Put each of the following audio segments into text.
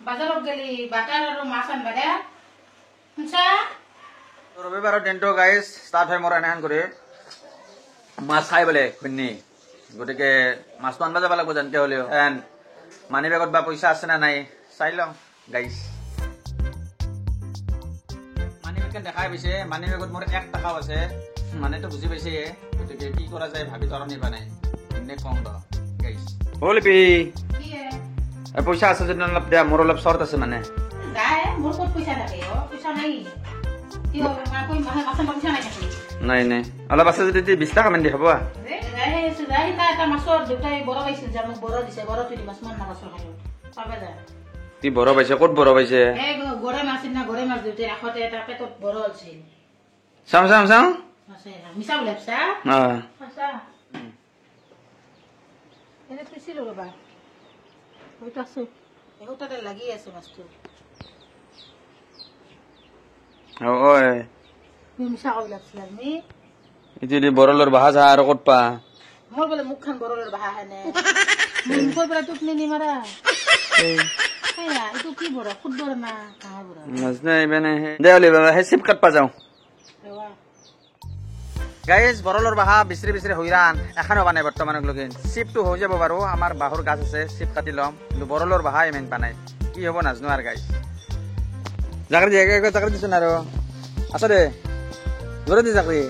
বাজাৰত গেলি বাটাৰ আৰু মাছ আনবা দে শুনছা ৰবিবাৰৰ দিনটো গাইজ ষ্টাৰ্ট হয় মোৰ এনেহেন কৰি মাছ খাই বোলে খুন্নি গতিকে মাছটো আনবা যাব লাগিব যেনকে হ'লেও এন মানি বেগত বা পইচা আছে না নাই চাই লওঁ গাইজ মানি বেগখন দেখাই পাইছে মানি বেগত মোৰ 1 টকাও আছে মানেতো বুজি পাইছে গতিকে কি কৰা যায় ভাবি তৰণি পোৱা নাই এনে কওঁ দ গাইজ লিপি পইচা আছে যদি অলপ দিয়া মোৰ অলপ চৰ্ট আছে মানে যায় মোৰ ক'ত পইচা থাকে পইচা নাই কি হ'ব মাকৈ মাহে মাছে পইচা নাই থাকে নাই নাই অলপ আছে যদি 20 টকা মান দি হ'ব যাই এটা মাছৰ দুটাই বড় পাইছিল জানো বড় দিছে বড় তুলি মাছ মান না মাছৰ খালো পাবা যা তি বড় পাইছে ক'ত বড় পাইছে এই গড়ে মাছ না গড়ে মাছ দুটাই ৰাখতে এটা পেটত বড় আছিল চাম আছে মিছা বলেছা আচ্ছা এনে পিছিল ৰবা হয়তো আছে এহোটাতে লাগি আছে মাছটো ওই মিছা কইলাছিল আমি ইতি বড়লৰ বাহা যা আৰু ক'ত পা মোৰ বলে মুখখান বড়লৰ বাহা হেনে মুখৰ পৰা টুকনি নি মাৰা হেয়া ইটো কি বড় খুদ বড় না কাহা বড় নাজনা ইবেনে দে ওলি বাবা হে সিপ কাটপা যাও গাইজ বড়লৰ বাহা বিচৰি বিচৰি হইৰান এখানো বানাই বৰ্তমানক লগিন সিপটো হৈ যাব বাৰু আমাৰ বাহুৰ গাছ আছে সিপ কাটি লম কিন্তু বড়লৰ বাহা ইমান বানাই কি হ'ব নাজনো আৰু গাইজ জাগৰি জাগৰি দিছ না আৰু আছ দে জোৰে দি জাগৰি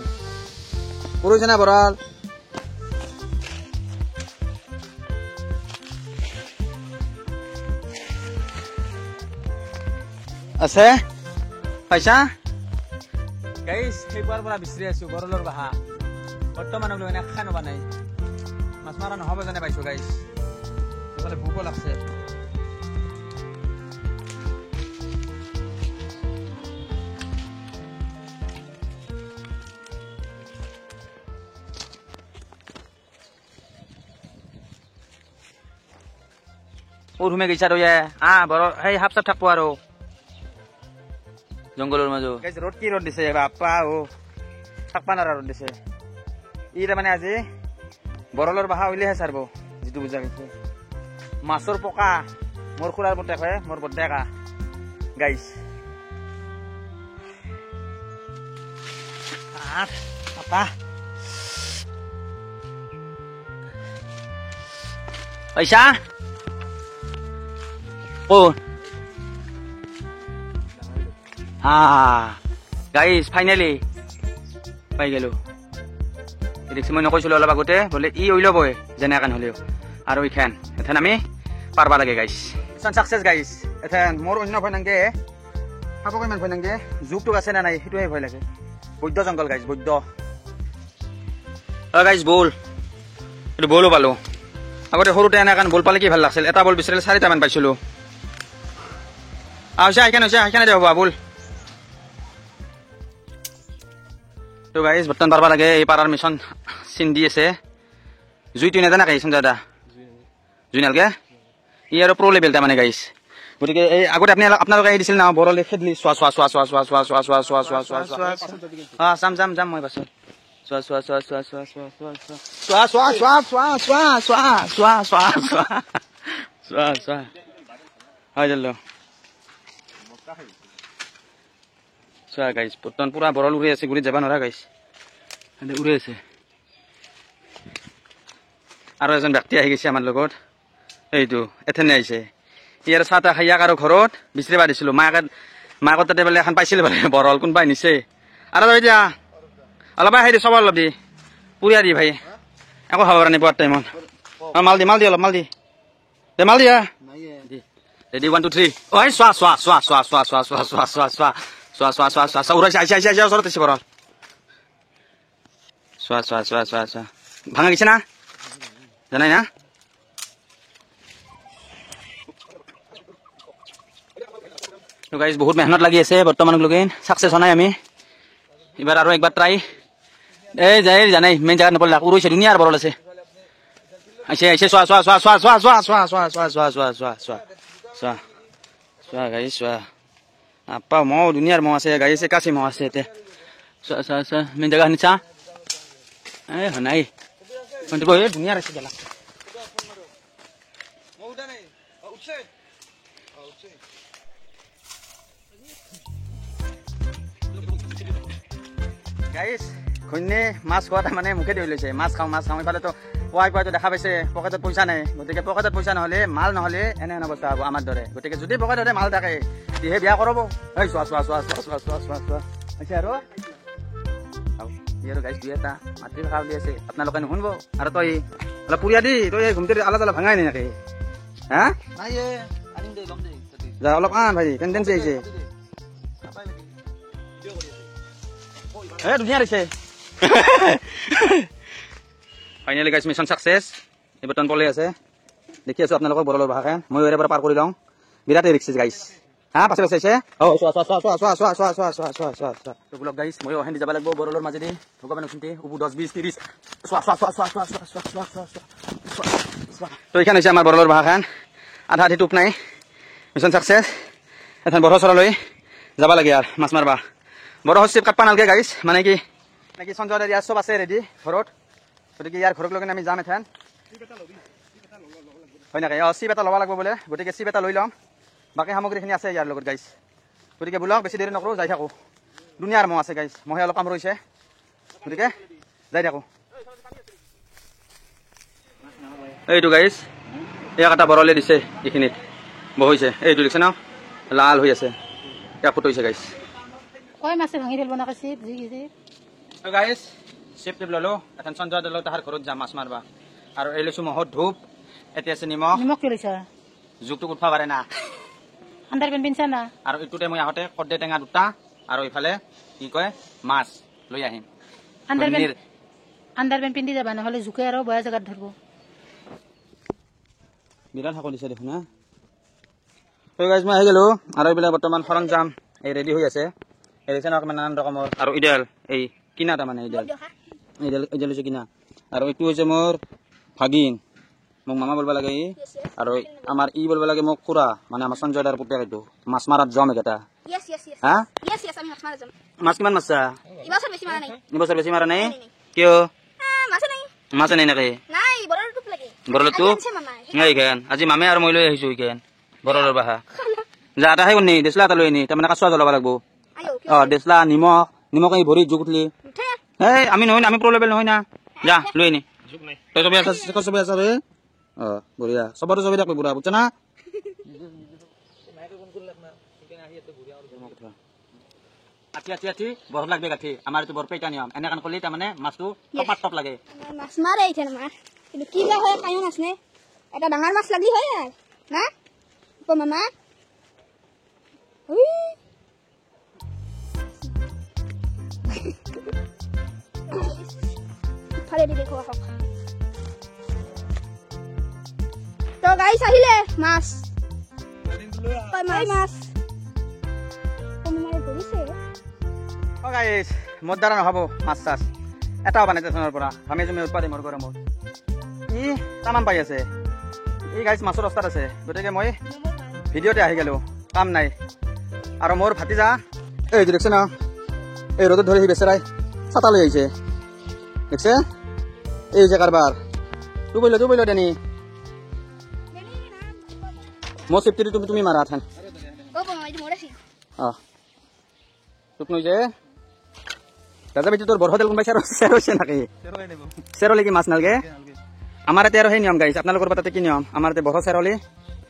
পুৰুষ না বড়ল আছে পইচা গাইজ সেইবাৰ পৰা বিচাৰি আছো বড়লৰ বাহা বৰ্তমানক লৈ এখানো বানাই মাছ মাৰা নহ'ব যেনে পাইছো গাইজ এইফালে ভোকো লাগছে উৰুমে গৈছা ৰয়ে বড় সেই হাফ চাপ থাকবো আৰু জংগলৰ মাজো ৰ'দ কি ৰ'দ দিছে বাপ্পা থাকবা নোৱাৰা ৰ'দ দিছে ই তাৰমানে আজি বড়লৰ বাহা উলিয়াইহে চাৰব যিটো বুজা গৈছে মাছৰ পকা মোৰ খুৰাৰ পুতেক হয় মোৰ বৰ্দেকা গাইছ পইচা গাইজ ফাইনেলি পাই গেলো দেখছি মই নকৈছিলো অলপ আগতে বোলে ই ওই ল'বই যেনে এখান হলেও আৰু ইখান এথেন আমি পাৰবা লাগে গাইজ মিছন চাকচেছ গাইজ এথেন মোৰ অন্য ভয় নাংগে খাবকৈ ইমান ভয় নাংগে জোকটোক আছে না নাই সেইটোহে ভয় লাগে বৈদ্য জংগল গাইজ বৈদ্য গাইজ বল এইটো বলো পালো আগতে সৰুতে এনেকান বল পালে কি ভাল লাগছিল এটা বল বিচাৰিলে 4টা মান পাইছিলো সেইখানে দে হবা বল তো গাইজ বৰ্তমান পাৰবা লাগে এই পাৰাৰ মিছন চিন দি আছে জুইটো নেজানা গাইজ দাদা জুই নালগে ই আৰু প্ৰ' লেভেল তাৰমানে গাইজ গতিকে এই আগতে আপোনালোকে দিছিল না বড়লে খেদলি চোৱা চোৱা চোৱা চোৱা চোৱা চোৱা চোৱা চোৱা চোৱা চোৱা চোৱা চোৱা চাম যাম মই পাছত চোৱা চোৱা চোৱা চোৱা চোৱা চোৱা চোৱা চোৱা চোৱা চোৱা চোৱা চোৱা চোৱা চোৱা চোৱা চোৱা চোৱা হয় জানো চোৱা গাইজ বৰ্তমান পুৰা বড়ল উৰি আছে গুৰিত যাবা নোৱাৰা গাইজ উৰি আছে আৰু এজন ব্যক্তি আহি গৈছে আমাৰ লগত এইটো এথেনে আহিছে ইয়াৰ চাহ তাহ খাই আৰু ঘৰত বিচাৰিবা দিছিলো মাকৰ তাতে বোলে এখন পাইছিল বোলে বড়ল কোনোবাই নিছে আৰু এতিয়া অলপ আহি দি চব অলপ দি পুৰিয়া দি ভাই একো খাব পৰা নাই পোৱাৰ টাইমত মাল দি অলপ মাল দি ৰেডি 1 2 3 ঐ চোৱা চোৱা চোৱা চোৱা চোৱা চোৱা চোৱা চোৱা চোৱা চোৱা চোৱা চোৱা চোৱা চোৱা উৰাইছে আহিছে ওচৰত আছে বড়ল চোৱা চোৱা চোৱা চোৱা চোৱা ভাঙা গৈছে না জানাই না গাইজ বহুত মেহনত লাগি আছে বৰ্তমানক লগিন চাকচেছ হোৱা নাই আমি এবাৰ আৰু একবাৰ ট্ৰাই যাই জানাই মেইন জেগাত নপৰিলে উৰুইছে ধুনীয়াৰ বড়ল আছে আহিছে চোৱা চোৱা চোৱা চোৱা চোৱা চোৱা চোৱা চোৱা চোৱা চোৱা চোৱা চোৱা চোৱা চোৱা চোৱা গাইজ চোৱা আপা মহ ধুনীয়াৰ মহ আছে গাইছে কাচি মহ আছে এতিয়া চোৱা চোৱা চোৱা মেইন জেগা শুনিছা নাই ধুনীয়াৰ আছে গেলা গাইছ ঘৈণীয়ে মাছ খোৱা তাৰমানে মুখে ধৰি লৈছে মাছ খাওঁ ইফালেতো পুৱাইতো দেখা পাইছে পকেটত পইচা নাই গতিকে পকেটত পইচা নহ'লে মাল নহ'লে এনে অৱস্থা হ'ব আমাৰ দৰে গতিকে যদি পকেটতে মাল থাকে তেহে বিয়া কৰাব এই চোৱা হৈছে আৰু গাইছ দুই এটা মাতৃভাষা উলিয়াইছে আপোনালোকে নুশুনিব আৰু তই অলপ পুৰিয়া দি তই ঘুমটি আলাদা অলপ ভাঙাই নাই নেকি হা যা অলপ আন ভাই টেনচি আহিছে ধুনীয়া দিছে ফাইনেলি গাইছ মিছন চাকচেছ এই বৰ্তমান পলে আছে দেখি আছো আপোনালোকৰ বৰলৰ ভাষা মই ইয়াৰে পৰা পাৰ কৰি লওঁ বিৰাট ৰিক্স গাইছ হা পাছে চাইছে গাইছ মই অহেন যাব লাগিব বৰলৰ মাজেদি ভগৱান চিন্তি 10-20-30 তো এইখান হৈছে আমাৰ বৰলৰ ভাষাখান আধা আধি টোপ নাই মিছন চাকচেছ এখন বৰহ চৰলৈ যাব লাগে আৰু মাছ মাৰবা বৰহ চিপ কাটবা নালাগে গাইছ মানে কি সঞ্জয় ইয়াৰ চব আছে ৰেডি ঘৰত গতিকে ইয়াৰ ঘৰক লৈ আমি যাম এথেন হয় নেকি চিপ এটা ল'ব লাগিব বোলে গতিকে চিপ এটা লৈ ল'ম বাকী সামগ্ৰীখিনি আছে ইয়াৰ লগত গাইছ গতিকে বোলক বেছি দেৰি নকৰোঁ যাই থাকোঁ দুনিয়াৰ মহ আছে গাইছ মহে অলপ কাম ৰৈছে গতিকে যাই থাকোঁ এইটো গাইছ ইয়াক এটা বৰলে দিছে এইখিনিত বহিছে এইটো দেখিছে ন লাল হৈ আছে ইয়াক ফুটৈছে গাইছ কয় মাছে ভাঙি ফেলব না চিপ যি গিছে গাইছ চিপ টিপ ল'লোঁ এখন সঞ্জয় দলৰ তাহাৰ ঘৰত যাম মাছ মাৰবা আৰু এই লৈছোঁ মহত ধূপ এতিয়া আছে নিমখ কি লৈছা জোকটো উঠবা পাৰে না আণ্ডাৰ পেণ্ট পিন্ধছা না আৰু এইটোতে মই আহোঁতে কৰ্দে টেঙা দুটা আৰু ইফালে কি কয় মাছ লৈ আহিম আণ্ডাৰ পেণ্ট পিন্ধি যাবা নহ'লে জোকে আৰু বেয়া জেগাত ধৰিব বিৰাট শাকো দিছে দেখোন হা গাইছ মই আহি গ'লোঁ আৰু এইবিলাক বৰ্তমান সৰঞ্জাম এই ৰেডি হৈ আছে এই দেখিছে অকণমান নানান ৰকমৰ আৰু ইডাল এই কিনা তাৰমানে ইডাল হৈছে কিনা আৰু এইটো হৈছে মোৰ ভাগিন মোক মামা বলবা লাগে ই আৰু আমাৰ ই বলবা লাগে মোক খুৰা মানে আমাৰ সঞ্জয় দাৰ পুতেক এইটো মাছ মাৰাত যাম একেটা হা মাছ কিমান মাছছা এইবছৰ বেছি মাৰা নাই কিয় মাছে নাই নেকি বৰলৰ টোপ এইখান আজি মামে আৰু মই লৈ আহিছোঁ এইখান বৰলৰ বাহা যা এটা সেই নি দেচলা এটা লৈ আনি তাৰমানে কাচুৱা জ্বলাব লাগিব দেচলা নিমখ এই ভৰি জোক উঠলি এই আমি নহয় আমি প্ৰ লেভেল নহয় না যা লৈ আনি তই চবেই আছা ৰে বঢ়িয়া চবতো চবেই থাকবি বুঢ়া বুজছা না আঠি বৰফ লাগবে গাঠি আমাৰ এইটো বৰপেটা নিয়ম এনেকান কৰিলে তাৰমানে মাছটো টপ লাগে মাছ মাৰে এতিয়া আমাৰ কিন্তু কি বা হয় কায়ো মাছ নে এটা ডাঙৰ মাছ লাগি হয় না মামা ফালে দি দেখো আহক তো গাইছ আহিলে মাছ মাছ গাইছ মোৰ দ্বাৰা নহ'ব মাছ চাছ এটাও বানাই টেচনৰ পৰা আমি জমি উৎপাদে মোৰ গৰমত ই তামান পাই আছে ই গাইছ মাছৰ ৰাস্তাত আছে গতিকে মই ভিডিঅ'তে আহি গ'লোঁ কাম নাই আৰু মোৰ ভাতিজা এইটো দেখিছে ন এই ৰ'দত ধৰি সি বেচেৰাই ছাতা লৈ আহিছে দেখছে এই যে কাৰবাৰ তুই বইল দেনি মোৰ চেফটি তুমি মাৰা থান তোক নৈ যে দাদা বেটি তোৰ বৰহতেল কোনোবাই চেৰছে নাকি চেৰলি মাছ নালগে আমাৰ ইয়াতে আৰু সেই নিয়ম গাইছে আপোনালোকৰ তাতে কি নিয়ম আমাৰ ইয়াতে বৰহ চেৰলি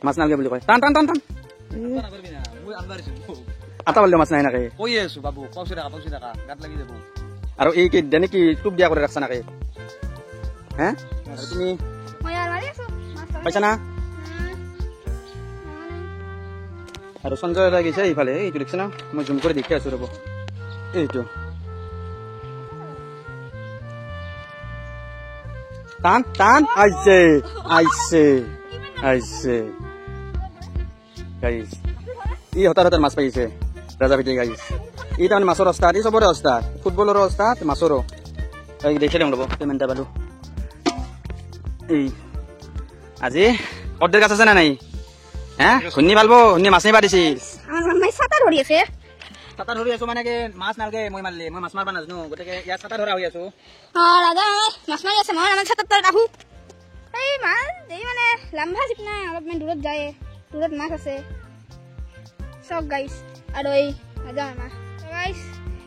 মাছ নালগে বুলি কয় টান আটা বললে মাছ নাই নাকি কৈ আছো বাবু পৌচি থাকা গাত লাগি যাব আৰু এই কি দেনে কি টুপ দিয়া কৰি ৰাখছা নাকি হে তুমি পাইছা না আৰু সঞ্জয় লাগিছে এইফালে এইটো দেখিছে না মই জুম কৰি দেখি আছো ৰ'ব এইটো টান আইছে গাইছ ই হতাৰ মাছ পাইছে ৰাজা ভিতৰি গাইছ ই তাৰমানে মাছৰ অস্তাত ই চবৰে অস্তাত ফুটবলৰ অস্তাত মাছৰো দেখি দিওঁ ৰ'ব পেমেণ্ট পালোঁ এই আজি কৰ্দেৰ গাছ আছে না নাই হে শুনি পালব শুনি মাছ নিবা দিছিল ছাতা ধৰি আছো মানে কি মাছ নালগে মই মাৰিলে মই মাছ মাৰিব নাজানো গতিকে ইয়াত ছাতা ধৰা হৈ আছো ৰাজা মাছ মাৰি আছে মই আমাৰ ছাতাত ৰাখো এই মাছ এই মানে লাম্ভা চিপ নাই অলপমান দূৰত যায় দূৰত মাছ আছে চাওক গাইছ আৰু এই ৰাজা মামা গাইছ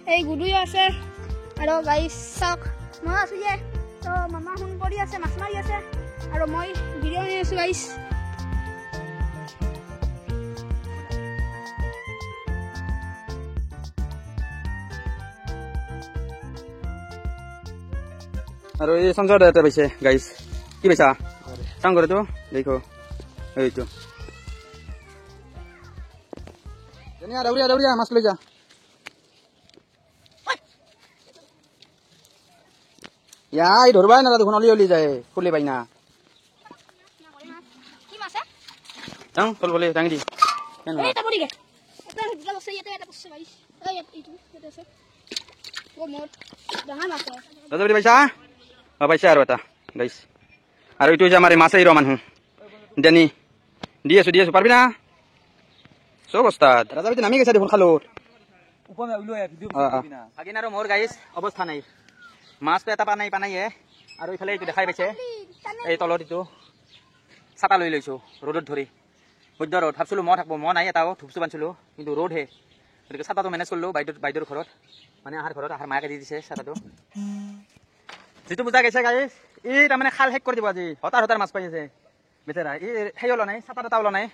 এই গুডুও আছে আৰু গাইছ চাওক মই আছোঁ যে তো মামা ফোন কৰি আছে মাছ মাৰি আছে আৰু মই ভিডিঅ' বনাই আছোঁ গাইছ আৰু এই সঞ্জয় দাদাতে পাইছে গাইছ কি পাইছা চাওঁ কৰে তো দেখো এইটো দৌৰিয়া দৌৰিয়া মাছ লৈ যা ইয়াই ধৰবাই না দেখোন অলি অলি যায় ফুলি পাই না কি মাছ চাওঁ ফল ফলি দাঙি দি এটা পৰি গে এটা দুটা বস্তু এটা বস্তু গাইছ এই এইটো এটা আছে ও মোৰ ডাঙৰ মাছ দাদা পাইছা পাইছে আৰু এটা গাইছ আৰু এইটো যে আমাৰ মাছ এৰিব মানুহ দেনি দি আছো পাৰবি না চব ওস্তাদ ৰাজা বিটি নামি গৈছে দেখোন খালোত ভাগিন আৰু মোৰ গাইছ অৱস্থা নাই মাছটো এটা পানাইয়ে আৰু ইফালে এইটো দেখাই পাইছে এই তলত এইটো ছাতা লৈ লৈছো ৰ'দত ধৰি সূৰ্য ৰ'দ ভাবছিলো মই থাকব মই নাই এটাও ধূপচুপ আনিছিলো কিন্তু ৰ'দহে গতিকে ছাতাটো মেনেজ কৰিলো বাইদেউৰ ঘৰত মানে আহাৰ ঘৰত আহাৰ মাকে দি দিছে ছাতাটো যিটো বুজা গৈছে গাইছ ই তাৰমানে খাল শেষ কৰি দিব আজি হতাৰ মাছ পাই আছে বেচেৰা ই সেই ওলোৱা নাই ছাতাত এটা ওলোৱা নাই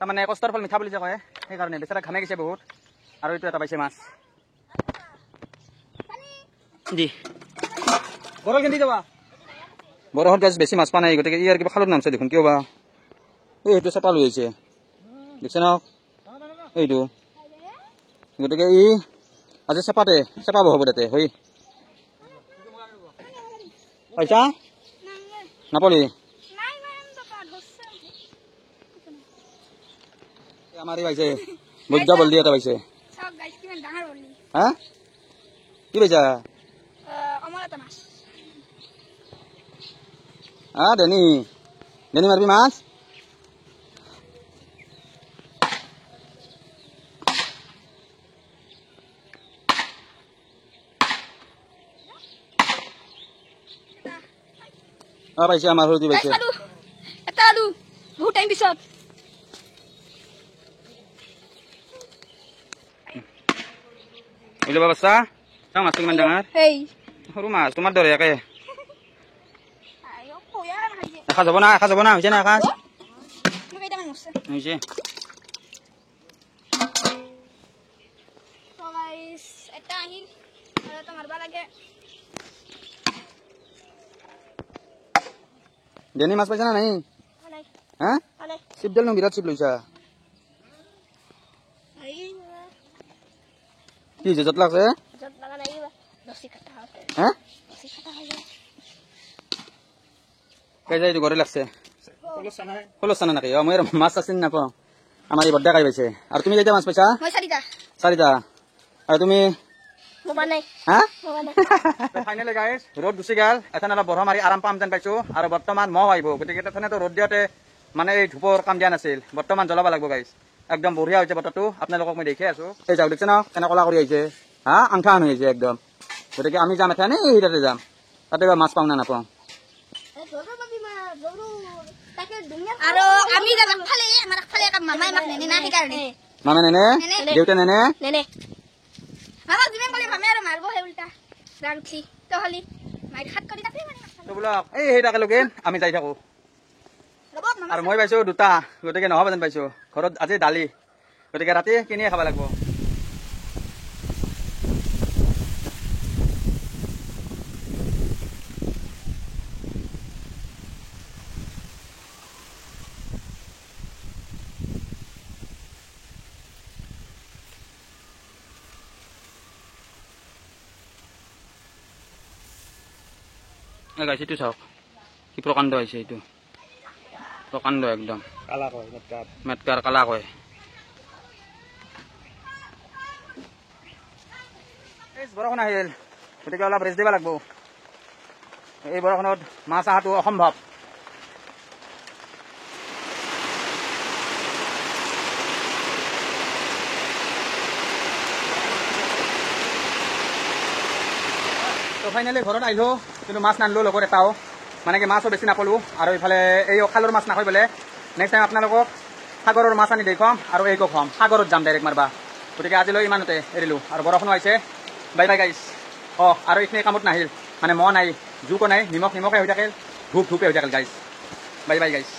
তাৰমানে কষ্টৰ ফল মিঠা বুলি যে কয় সেইকাৰণে বেচেৰা ঘামে গৈছে বহুত আৰু এইটো এটা পাইছে মাছ দি বৰল কেন্দি যাবা বৰহত গাছ বেছি মাছ পা নাই গতিকে ইয়াৰ কিবা খালত নামছে দেখোন কিয় বা এইটো চেপা লৈ আহিছে দেখছে ন এইটো গতিকে ই আজি চেপা বহাব তাতে হৈ পাইছা নাপালি আমাৰ পাইছে বৈদ্যা বল্দি এটা পাইছে হা কি পাইছা দেনি মাৰবি মাছ পাইছে আমাৰ সৰুটি পাইছে এটা আলু বহুত টাইম পিছত ওলাবা বাচ্চা চাওঁ মাছটো কিমান ডাঙৰ সৰু মাছ তোমাৰ দৰে একে এসাঁজ হ'ব না হৈছে না এসাঁজ হৈছে দেনি মাছ পাইছা না নাই হা চিপডাল নো বিৰাট চিপ লৈছা কি যত লাগছে হা কেইজা এইটো ঘৰে লাগছে খলচানা নাকি মই আৰু মাছ আছিল নাপাওঁ আমাৰ এই বৰ্দা কাই পাইছে আৰু তুমি কেইটা মাছ পাইছা চাৰিটা আৰু তুমি ফাইনেলি গাইজ ৰ'দ গুচি গ'ল এথেন অলপ বৰহ মাৰি আৰাম পাম যেন পাইছো আৰু বৰ্তমান মহ আহিব গতিকে এথেনেতো ৰ'দ দিয়াতে মানে এই ধূপৰ কাম দিয়া নাছিল বৰ্তমান জ্বলাব লাগিব গাইজ একদম বঢ়িয়া হৈছে বতৰটো আপোনালোকক মই দেখি আছো এই যাওক দেখিছে ন কেনে কলা কৰি আহিছে হা আংঠান হৈ আহিছে একদম গতিকে আমি যাম এথেন এই তাতে যাম তাতে মাছ পাওঁ না নাপাওঁ মামা নেনে দেউতা নেনে এই তাকে আমি যাই থাকো আৰু মই পাইছো দুটা গতিকে নহ'ব যেন পাইছো ঘৰত আজি দালি গতিকে ৰাতি কিনিয়ে খাব লাগিব এইটো চাওক কি প্ৰকাণ্ড হৈছে এইটো প্ৰকাণ্ড একদম মেটকাৰ কালা কয় বৰষুণ আহিল গতিকে অলপ ৰেষ্ট দিব লাগিব এই বৰষুণত মাছ অহাটো অসম্ভৱ তো ফাইনেলি ঘৰত আহিলো কিন্তু মাছ নানিলো লগত এটাও মানে কি মাছো বেছি নাপালো আৰু ইফালে এই খালৰ মাছ নাখাই বোলে নেক্সট টাইম আপোনালোকক সাগৰৰ মাছ আনি দেখুৱাম আৰু এইকো খুৱাম সাগৰত যাম ডাইৰেক্ট মাৰবা গতিকে আজিলৈ ইমানতে এৰিলোঁ আৰু বৰষুণো আহিছে বাই বাই গাইছ আৰু এইখিনি কামত নাহিল মানে নাই জোকো নাই নিমখে হৈ থাকিল ধূপে হৈ থাকিল গাইছ বাই বাই গাইছ